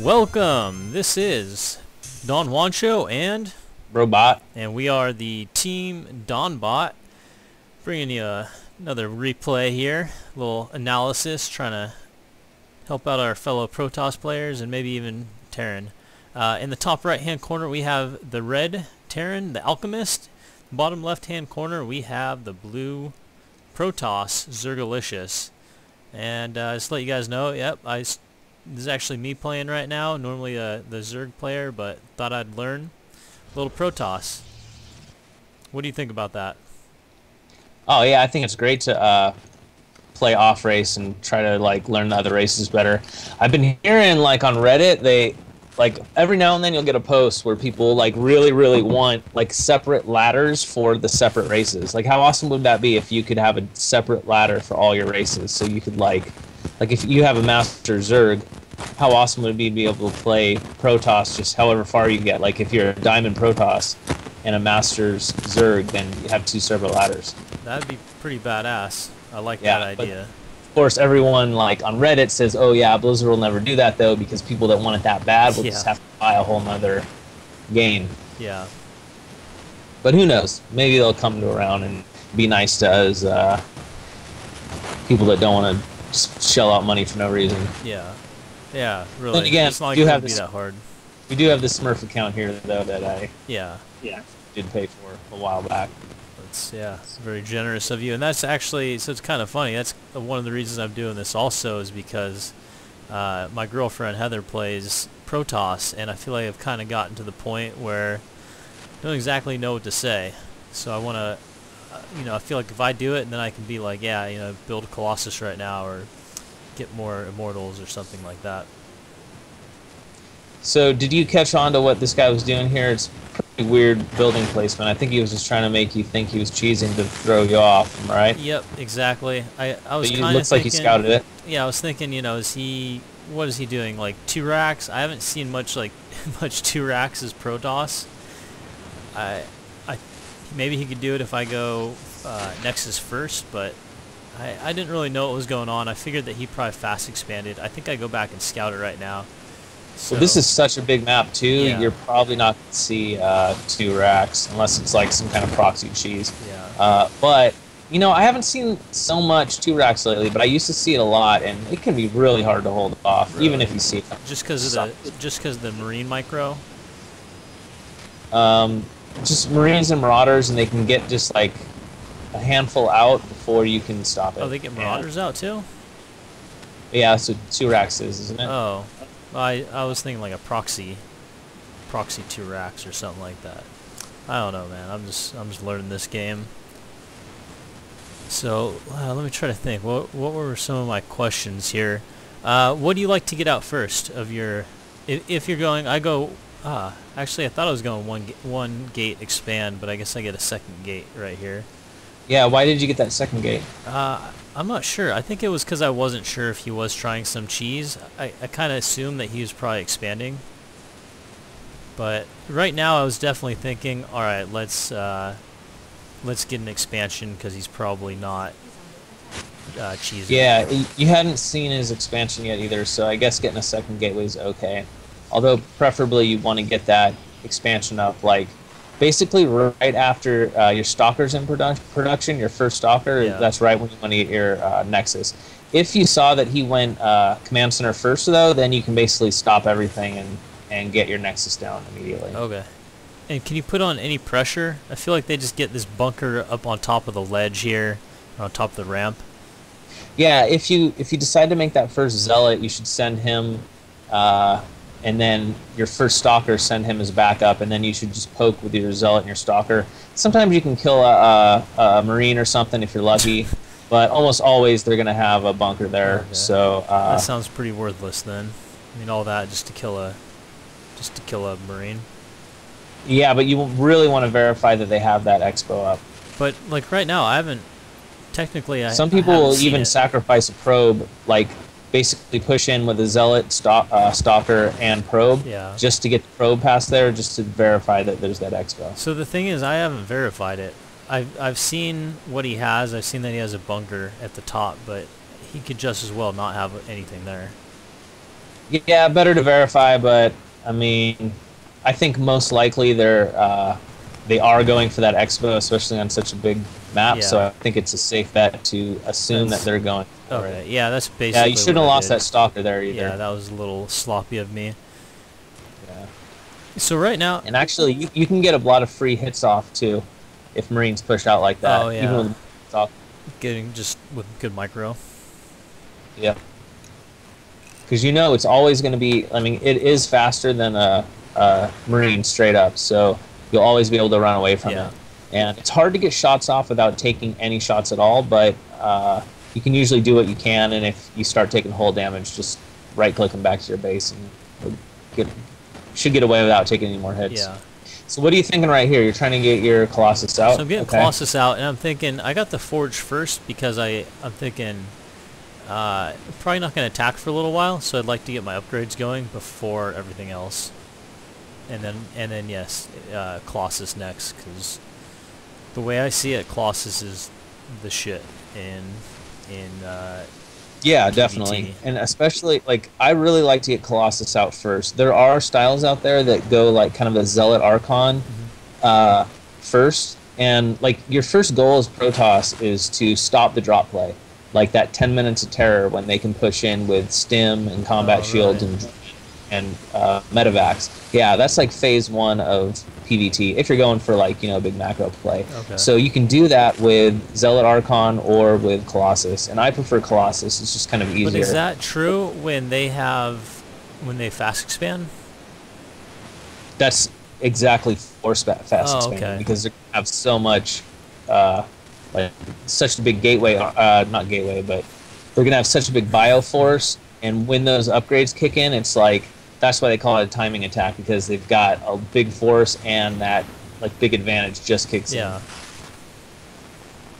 Welcome. This is Don Juancho and Robot. we are the Team Donbot, bringing you another replay here, a little analysis, trying to help out our fellow Protoss players and maybe even Terran. In the top right hand corner we have the red Terran, the Alchemist. Bottom left hand corner we have the blue Protoss, Zergalicious. And just to let you guys know, this is actually me playing right now. Normally the Zerg player, but thought I'd learn a little Protoss. What do you think about that? Oh yeah, I think it's great to play off race and try to learn the other races better. I've been hearing on Reddit, they every now and then you'll get a post where people really want separate ladders for the separate races. How awesome would that be if you could have a separate ladder for all your races? So you could if you have a Master Zerg, how awesome would it be to be able to play Protoss just however far you get? If you're a Diamond Protoss and a Master's Zerg, then you have two separate ladders. That'd be pretty badass. I like that idea. Of course, everyone on Reddit says, "Oh yeah, Blizzard will never do that though," because people that want it that bad will just have to buy a whole nother game. Yeah. But who knows? Maybe they'll come around and be nice to us, people that don't want to shell out money for no reason. Yeah. Yeah, really. And again, it's not going to be that hard. We do have this Smurf account here though that I did pay for a while back. It's very generous of you, and that's actually, so it's kind of funny. That's one of the reasons I'm doing this also, is because my girlfriend Heather plays Protoss, and I feel like I've kind of gotten to the point where I don't exactly know what to say. So I want to, I feel like if I do it, and then I can be like, build a Colossus right now, or get more Immortals or something like that. So did you catch on to what this guy was doing here? It's pretty weird building placement. I think he was just trying to make you think he was cheesing to throw you off, right? Yep, exactly. I was kind of thinking... looks like he scouted it. Yeah, I was thinking, what is he doing? 2 racks? I haven't seen much 2 racks as Protoss. Maybe he could do it if I go Nexus first, but I didn't really know what was going on. I figured that he probably fast expanded. I think I go back and scout it right now. So well, this is such a big map too. Yeah. You're probably not going to see 2 racks unless it's some kind of proxy cheese. Yeah. But I haven't seen so much 2 racks lately, but I used to see it a lot, and it can be really hard to hold off, really? Even if you see it. Just because of the Marine micro. Just Marines and Marauders, and they can get just a handful out before you can stop it. Oh, they get Marauders out too? Yeah, so 2 racks isn't it? Oh. I was thinking a proxy 2 racks or something like that. I don't know, man. I'm just learning this game. So let me try to think. What were some of my questions here? What do you like to get out first of your? If you're going, I go. Actually, I thought I was going one gate expand, but I guess I get a second gate right here. Yeah. Why did you get that second gate? I'm not sure. I think it was because I wasn't sure if he was trying some cheese. I kind of assumed that he was probably expanding. But right now I was definitely thinking, all right, let's get an expansion because he's probably not cheesing. Yeah, you hadn't seen his expansion yet either, so I guess getting a second gateway is okay. Although preferably you want to get that expansion up basically right after your Stalker's in production, your first Stalker. Yeah. That's right when you want to get your Nexus. If you saw that he went Command Center first, though, then you can basically stop everything and get your Nexus down immediately. Okay. And can you put on any pressure? I feel like they just get this bunker up on top of the ledge here, or on top of the ramp. Yeah, if you decide to make that first Zealot, you should send him... and then your first Stalker, send him as backup, and then you should just poke with your Zealot and your Stalker. Sometimes you can kill a Marine or something if you're lucky, but almost always they're going to have a bunker there. Okay. So that sounds pretty worthless then. I mean, all that just to kill a Marine. Yeah, but you really want to verify that they have that expo up. But right now, I haven't technically. Some people will even sacrifice a probe, basically push in with a Zealot, Stalker, and Probe, just to get the Probe past there, just to verify that there's that expo. So the thing is, I haven't verified it. I've seen what he has. I've seen that he has a bunker at the top, but he could just as well not have anything there. Yeah, better to verify, but I mean, I think most likely they are going for that expo, especially on such a big map. So Yeah. I think it's a safe bet to assume that they're going for Okay. it. Yeah, that's Yeah, basically you shouldn't what have I lost did. that stalker there either. Yeah, that was a little sloppy of me. Yeah. So right now, And actually, you can get a lot of free hits off too, if Marines push out like that. oh Even yeah, with stalker. getting just with good micro. Yeah. Because you know it's always going to be. I mean, it is faster than a Marine straight up, so you'll always be able to run away from Yeah. it. And it's hard to get shots off without taking any shots at all, but you can usually do what you can. And if you start taking hull damage, just right-click them back to your base, and should get away without taking any more hits. Yeah. So what are you thinking right here? You're trying to get your Colossus out. So I'm getting Colossus out, and I'm thinking I got the Forge first because I'm thinking probably not going to attack for a little while, so I'd like to get my upgrades going before everything else. And then yes, Colossus next, because the way I see it, Colossus is the shit in Yeah, PvT. definitely. And especially, like, I really like to get Colossus out first. There are styles out there that go, like, kind of a Zealot Archon first. And, like, your first goal as Protoss is to stop the drop play. Like, that 10 minutes of terror when they can push in with Stim and Combat Shield and Medivacs. Yeah, that's, like, phase 1 of PvT, if you're going for, like, you know, a big macro play. Okay. So you can do that with Zealot Archon or with Colossus, and I prefer Colossus. It's just kind of easier. But is that true when they fast expand? That's exactly fast expanding, okay. because they have so much, like, such a big gateway, not gateway, but they're going to have such a big bioforce, and when those upgrades kick in, it's like, that's why they call it a timing attack, because they've got a big force and that, like, big advantage just kicks in. Yeah.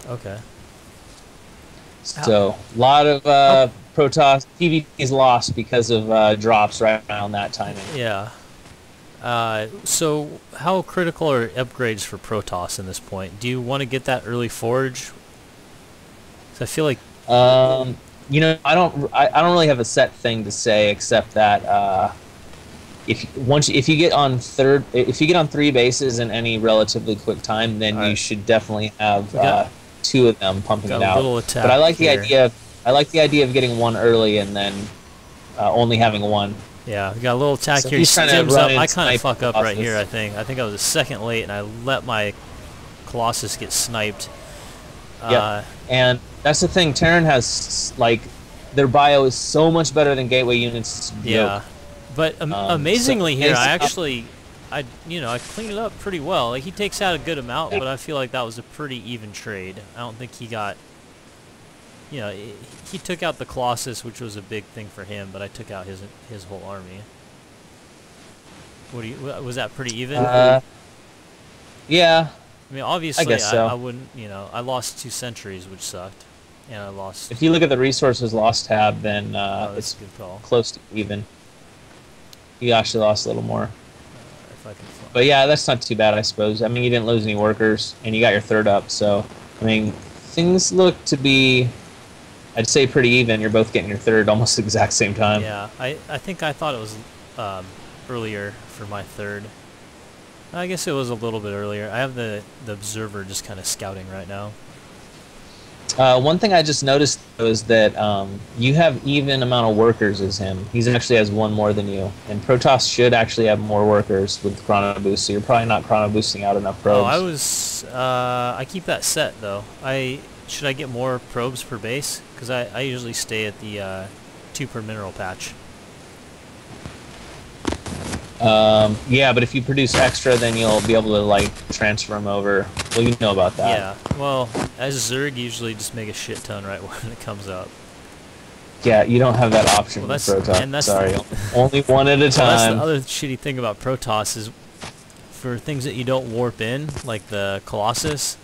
Okay. So a lot of Protoss PvP is lost because of drops right around that timing. Yeah. So how critical are upgrades for Protoss in this point? Do you want to get that early Forge? 'Cause I feel like You know, I don't really have a set thing to say, except that if you get on 3 bases in any relatively quick time, then you should definitely have 2 of them pumping it out. But I like the idea. I like the idea of getting 1 early and then only having 1. Yeah, we got a little attack here. He stims up. I kind of fuck up right here, I think. I think I was a second late, and I let my Colossus get sniped. Yeah, and that's the thing. Terran has, like, their bio is so much better than gateway units. Yeah, but amazingly so here, I cleaned it up pretty well. Like, he takes out a good amount, but I feel like that was a pretty even trade. I don't think he got... You know, he took out the Colossus, which was a big thing for him, but I took out his whole army. Was that pretty even? Yeah. I mean, obviously, I guess so. I wouldn't, you know, I lost 2 sentries, which sucked, and I lost... If you look at the resources lost tab, then it's a good call. Close to even. You actually lost a little more. If I can find... But yeah, that's not too bad, I suppose. I mean, you didn't lose any workers, and you got your 3rd up, so, I mean, things look to be... I'd say pretty even. You're both getting your 3rd almost the exact same time. Yeah, I think I thought it was earlier for my 3rd. I guess it was a little bit earlier. I have the observer just kind of scouting right now. One thing I just noticed was that you have even amount of workers as him. He actually has 1 more than you. And Protoss should actually have more workers with Chrono Boost, so you're probably not Chrono Boosting out enough probes. Oh, I keep that set, though. Should I get more probes per base? Because I usually stay at the 2 per mineral patch. Yeah, but if you produce extra, then you'll be able to, like, transfer them over. Well, you know about that. Yeah, well, as Zerg, usually just make a shit ton right when it comes up. Yeah, you don't have that option with Protoss. Sorry, only 1 at a time. Well, that's the other shitty thing about Protoss is for things that you don't warp in, like the Colossus,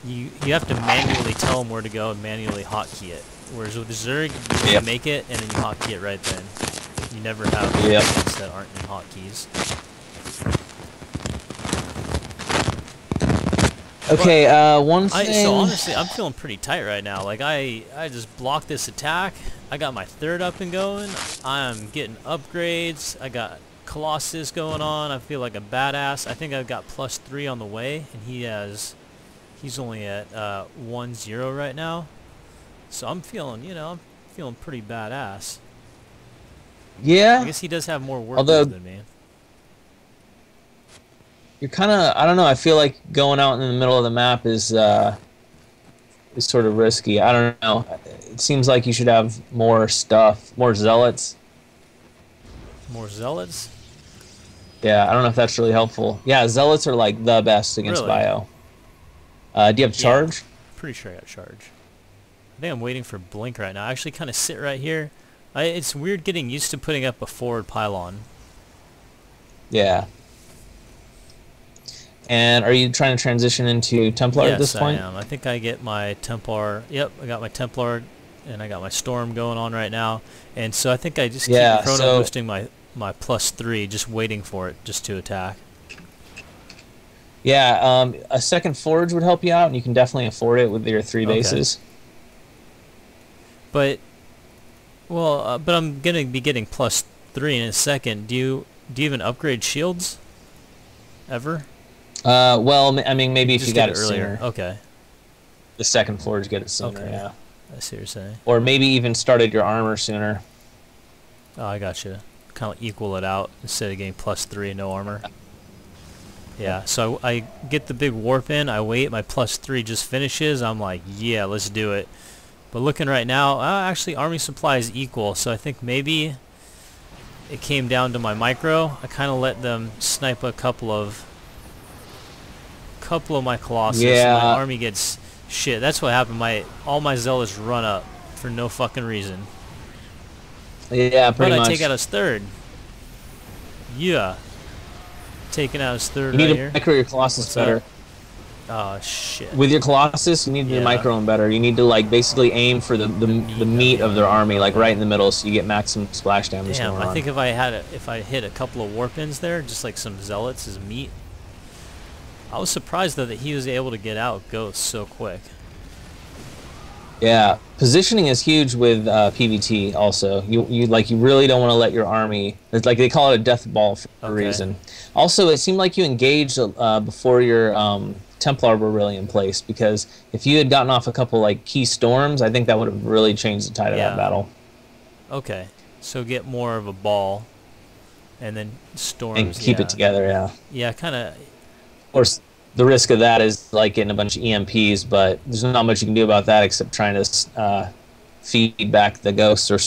you have to manually tell them where to go and manually hotkey it. Whereas with the Zerg, you make it and then you hotkey it right then. You never have things that aren't in hotkeys. Okay, one thing. So honestly, I'm feeling pretty tight right now. Like I just blocked this attack. I got my third up and going. I'm getting upgrades. I got Colossus going on. I feel like a badass. I think I've got +3 on the way, and he's only at 1-0 right now. So I'm feeling, I'm feeling pretty badass. Yeah. I guess he does have more work than me. You're kind of, I don't know, I feel like going out in the middle of the map is sort of risky. I don't know. It seems like you should have more stuff, more zealots. More zealots? Yeah, I don't know if that's really helpful. Yeah, zealots are like the best against bio. Do you have charge? Yeah, pretty sure I got charge. I think I'm waiting for blink right now. I actually kind of sit right here. It's weird getting used to putting up a forward pylon. Yeah. And are you trying to transition into Templar at this point? Yes, I am. I think I get my Templar. Yep, I got my Templar, and I got my Storm going on right now. And so I think I just keep chrono boosting my +3, just waiting for it just to attack. Yeah, a second forge would help you out, and you can definitely afford it with your 3 bases. But, well, but I'm gonna be getting +3 in a second. Do you even upgrade shields? Ever? Well, I mean, maybe if you got it earlier. sooner. Okay. The second forge, get it sooner, okay. yeah. I see what you're saying. Or maybe even started your armor sooner. Oh, I gotcha. Kind of equal it out instead of getting +3 no armor. Yeah, so I get the big warp in, I wait, my +3 just finishes, I'm like, yeah, let's do it. But looking right now, actually army supply is equal, so I think maybe it came down to my micro. I kind of let them snipe a couple of my Colossus. Yeah. My army gets shit. That's what happened. All my zealots run up for no fucking reason. Yeah, pretty much. But I take out his third. Yeah. Taking out his third you need right to here. micro your Colossus better. Oh shit. With your Colossus, you need to micro them better. You need to like basically aim for the meat of their army, like right in the middle, so you get maximum splash damage. Damn, I think if I hit a couple of warp-ins there, just like some zealots as meat. I was surprised though that he was able to get out ghosts so quick. Yeah, positioning is huge with PvT. Also, you really don't want to let your army. It's like they call it a death ball for a reason. Also, it seemed like you engaged before your Templar were really in place, because if you had gotten off a couple like key storms, I think that would have really changed the tide of that battle. Okay, so get more of a ball, and then storms and keep it together. Yeah. Yeah, kind of. Of course, the risk of that is like getting a bunch of EMPs, but there's not much you can do about that except trying to feed back the ghosts or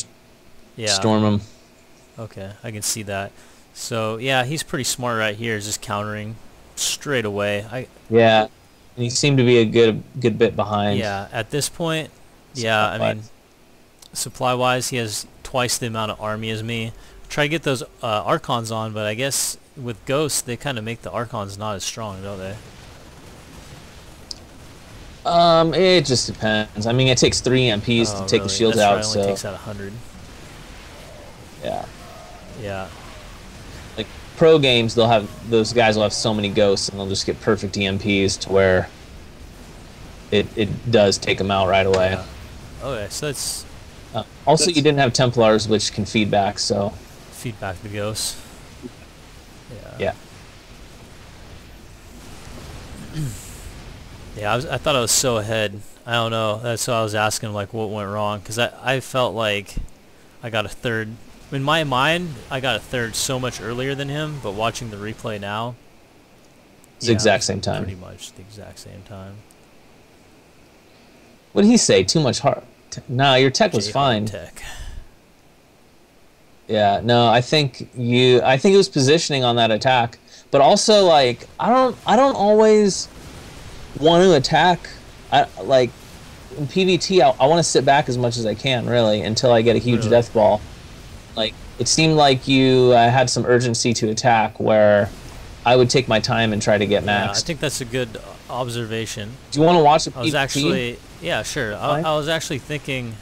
storm them. Okay, I can see that. So yeah, he's pretty smart right here. Is just countering straight away. Yeah, and he seemed to be a good bit behind. Yeah, at this point, I mean, supply-wise, he has twice the amount of army as me. Try to get those Archons on, but I guess with Ghosts, they kind of make the Archons not as strong, don't they? It just depends. I mean, it takes 3 MPs to take the shields out. That's right, it only takes out 100. Yeah. Yeah. Like pro games, those guys will have so many ghosts, and they'll just get perfect EMPs to where it does take them out right away. Yeah. Okay, so it's also you didn't have Templars, which can feed back, so feed back the ghosts. Yeah. Yeah, I thought I was so ahead. I don't know. That's why I was asking, like, what went wrong, because I felt like I got a third. In my mind, I got a third so much earlier than him, but watching the replay now, it's the exact same time. Pretty much the exact same time. What did he say? Too much hard. No, your tech was fine. Tech. Yeah, no, I think it was positioning on that attack, but also like I don't always want to attack. Like in PvT, I want to sit back as much as I can, really, until I get a huge death ball. Like it seemed like you had some urgency to attack, where I would take my time and try to get maxed. Yeah, I think that's a good observation. Do you want to watch the PvT? I was actually, yeah, sure. I was actually thinking.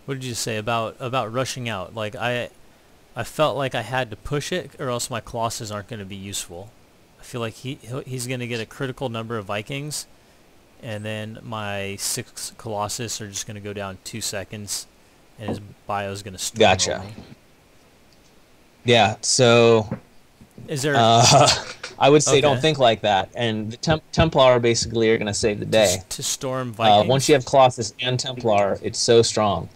What did you say about rushing out? Like I I felt like I had to push it, or else my Colossus aren't going to be useful. I feel like he's going to get a critical number of Vikings, and then my 6 Colossus are just going to go down 2 seconds, and his bio is going to storm Gotcha. me. Yeah, so Is there? I would say Okay. don't think like that. And the Templar basically are going to save the day. To storm Vikings? Once you have Colossus and Templar, it's so strong.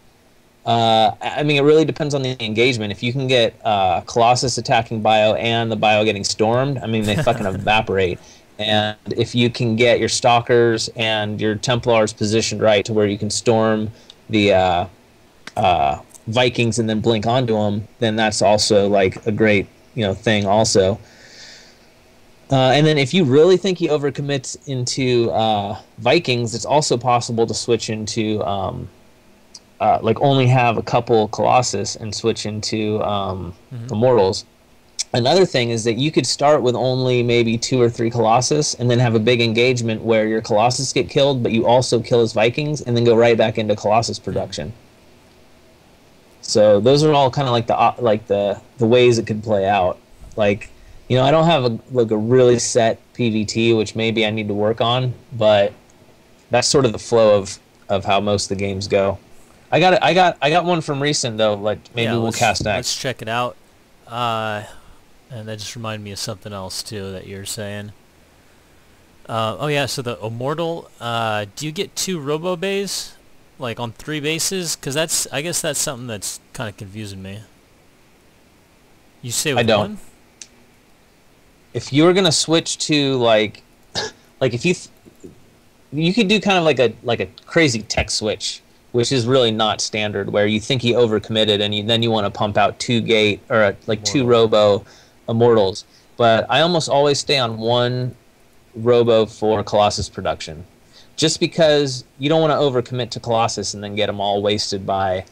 I mean, it really depends on the engagement. If you can get Colossus attacking bio and the bio getting stormed, I mean, they fucking evaporate. And if you can get your Stalkers and your Templars positioned right to where you can storm the Vikings and then blink onto them, then that's also like a great thing also. And then if you really think he overcommits into Vikings, it's also possible to switch into like only have a couple Colossus and switch into Immortals. Another thing is that you could start with only maybe 2 or 3 Colossus and then have a big engagement where your Colossus get killed, but you also kill his Vikings and then go right back into Colossus production. So those are all kind of like the ways it could play out. Like, I don't have a really set PvT, which maybe I need to work on, but that's sort of the flow of how most of the games go. I got one from recent though. Like maybe we'll cast next. Let's check it out. And that just reminded me of something else too that you're saying. Oh yeah, so the Immortal. Do you get 2 Robo Bays, like on 3 bases? Because I guess that's something that's kind of confusing me. You say with I don't. 1? If you were gonna switch to like if you could do kind of like a crazy tech switch, which is really not standard, where you think he overcommitted and then you want to pump out 2 gate or like 2 Robo Immortals. But I almost always stay on 1 Robo for Colossus production, just because you don't want to overcommit to Colossus and then get them all wasted by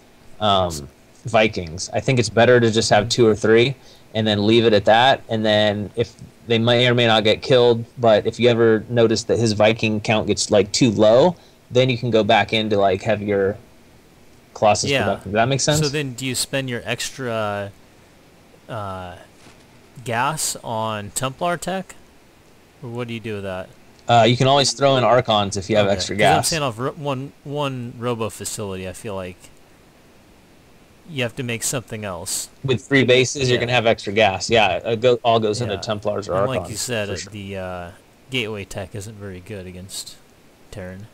Vikings. I think it's better to just have 2 or 3 and then leave it at that. And then if they may or may not get killed, but if you ever notice that his Viking count gets like too low, then you can go back into like heavier Colossus production. Does that make sense? So then do you spend your extra gas on Templar tech? Or what do you do with that? You can always throw in Archons if you have extra gas. I'm saying off one Robo facility, I feel like you have to make something else. With 3 bases, you're going to have extra gas. Yeah, it all goes into Templars or Archons. Like you said, the gateway tech isn't very good against Terran.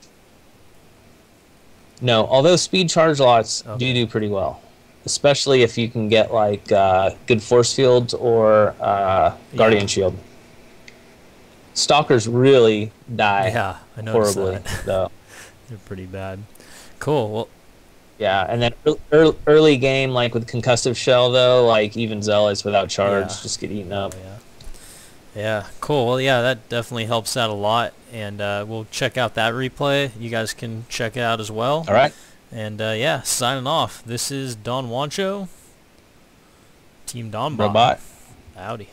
No, although speed charge lots do pretty well, especially if you can get like good force fields or Guardian Shield. Stalkers really die horribly, though. They're pretty bad. Cool. Well, yeah, and then early game, like with concussive shell, though, like even Zealots without charge just get eaten up. Yeah, cool. Well, yeah, that definitely helps out a lot, and we'll check out that replay. You guys can check it out as well. All right. And yeah, signing off. This is Don Wancho, Team Donbot. Robot. Howdy.